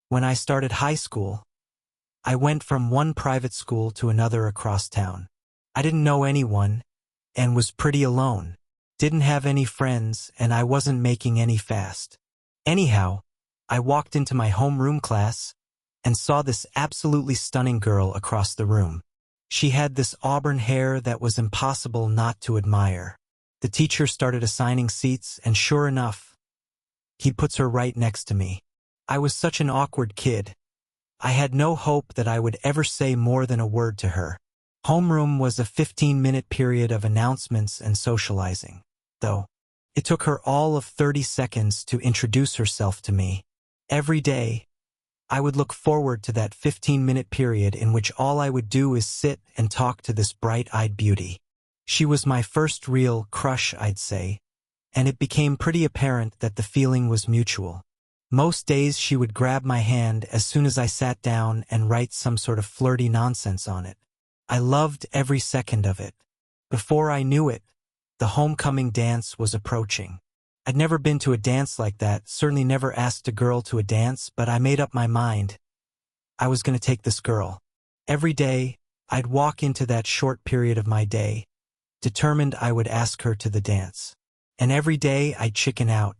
When I started high school, I went from one private school to another across town. I didn't know anyone and was pretty alone. Didn't have any friends and I wasn't making any fast. Anyhow, I walked into my homeroom class and saw this absolutely stunning girl across the room. She had this auburn hair that was impossible not to admire. The teacher started assigning seats and sure enough, he puts her right next to me. I was such an awkward kid. I had no hope that I would ever say more than a word to her. Homeroom was a 15-minute period of announcements and socializing, though. It took her all of 30 seconds to introduce herself to me. Every day, I would look forward to that 15-minute period in which all I would do is sit and talk to this bright-eyed beauty. She was my first real crush, I'd say, and it became pretty apparent that the feeling was mutual. Most days she would grab my hand as soon as I sat down and write some sort of flirty nonsense on it. I loved every second of it. Before I knew it, the homecoming dance was approaching. I'd never been to a dance like that, certainly never asked a girl to a dance, but I made up my mind. I was going to take this girl. Every day, I'd walk into that short period of my day, determined I would ask her to the dance. And every day I'd chicken out.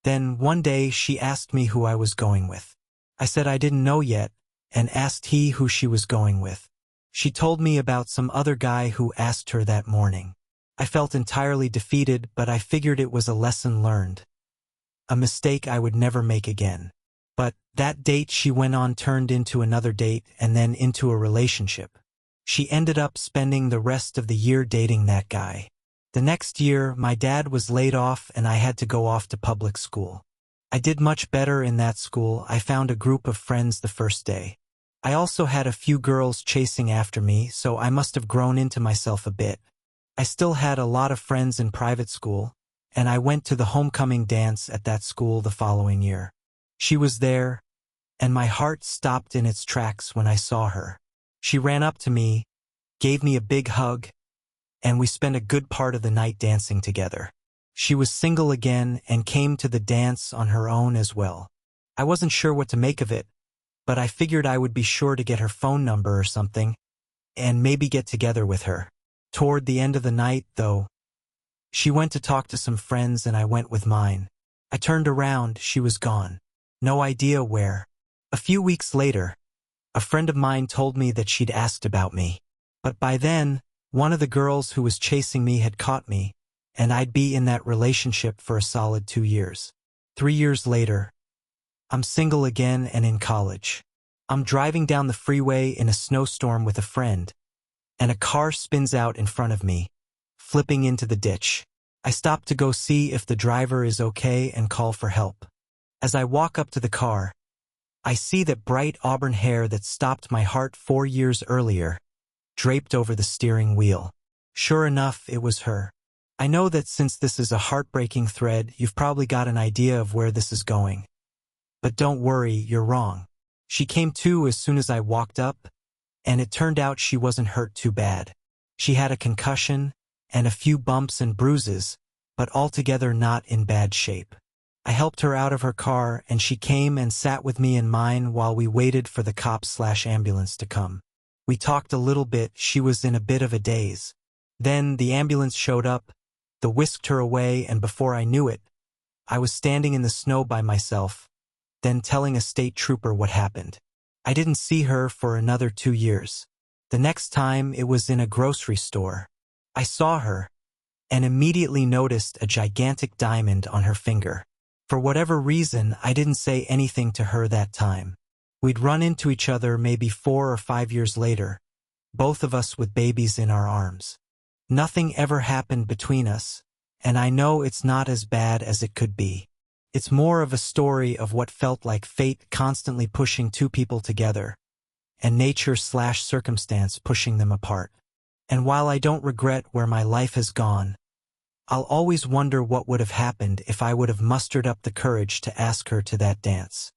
Then one day she asked me who I was going with. I said I didn't know yet, and asked he who she was going with. She told me about some other guy who asked her that morning. I felt entirely defeated, but I figured it was a lesson learned. A mistake I would never make again. But that date she went on turned into another date and then into a relationship. She ended up spending the rest of the year dating that guy. The next year, my dad was laid off and I had to go off to public school. I did much better in that school. I found a group of friends the first day. I also had a few girls chasing after me, so I must have grown into myself a bit. I still had a lot of friends in private school, and I went to the homecoming dance at that school the following year. She was there, and my heart stopped in its tracks when I saw her. She ran up to me, gave me a big hug, and we spent a good part of the night dancing together. She was single again and came to the dance on her own as well. I wasn't sure what to make of it, but I figured I would be sure to get her phone number or something, and maybe get together with her. Toward the end of the night, though, she went to talk to some friends and I went with mine. I turned around, she was gone. No idea where. A few weeks later, a friend of mine told me that she'd asked about me. But by then, one of the girls who was chasing me had caught me, and I'd be in that relationship for a solid 2 years. 3 years later, I'm single again and in college. I'm driving down the freeway in a snowstorm with a friend, and a car spins out in front of me, flipping into the ditch. I stop to go see if the driver is okay and call for help. As I walk up to the car, I see that bright auburn hair that stopped my heart 4 years earlier, draped over the steering wheel. Sure enough, it was her. I know that since this is a heartbreaking thread, you've probably got an idea of where this is going. But don't worry, you're wrong. She came to as soon as I walked up, and it turned out she wasn't hurt too bad. She had a concussion and a few bumps and bruises, but altogether not in bad shape. I helped her out of her car, and she came and sat with me in mine while we waited for the cops/ambulance to come. We talked a little bit. She was in a bit of a daze. Then the ambulance showed up, whisked her away, and before I knew it, I was standing in the snow by myself, then telling a state trooper what happened. I didn't see her for another 2 years. The next time it was in a grocery store. I saw her, and immediately noticed a gigantic diamond on her finger. For whatever reason, I didn't say anything to her that time. We'd run into each other maybe 4 or 5 years later, both of us with babies in our arms. Nothing ever happened between us, and I know it's not as bad as it could be. It's more of a story of what felt like fate constantly pushing two people together, and nature/circumstance pushing them apart. And while I don't regret where my life has gone, I'll always wonder what would have happened if I would have mustered up the courage to ask her to that dance.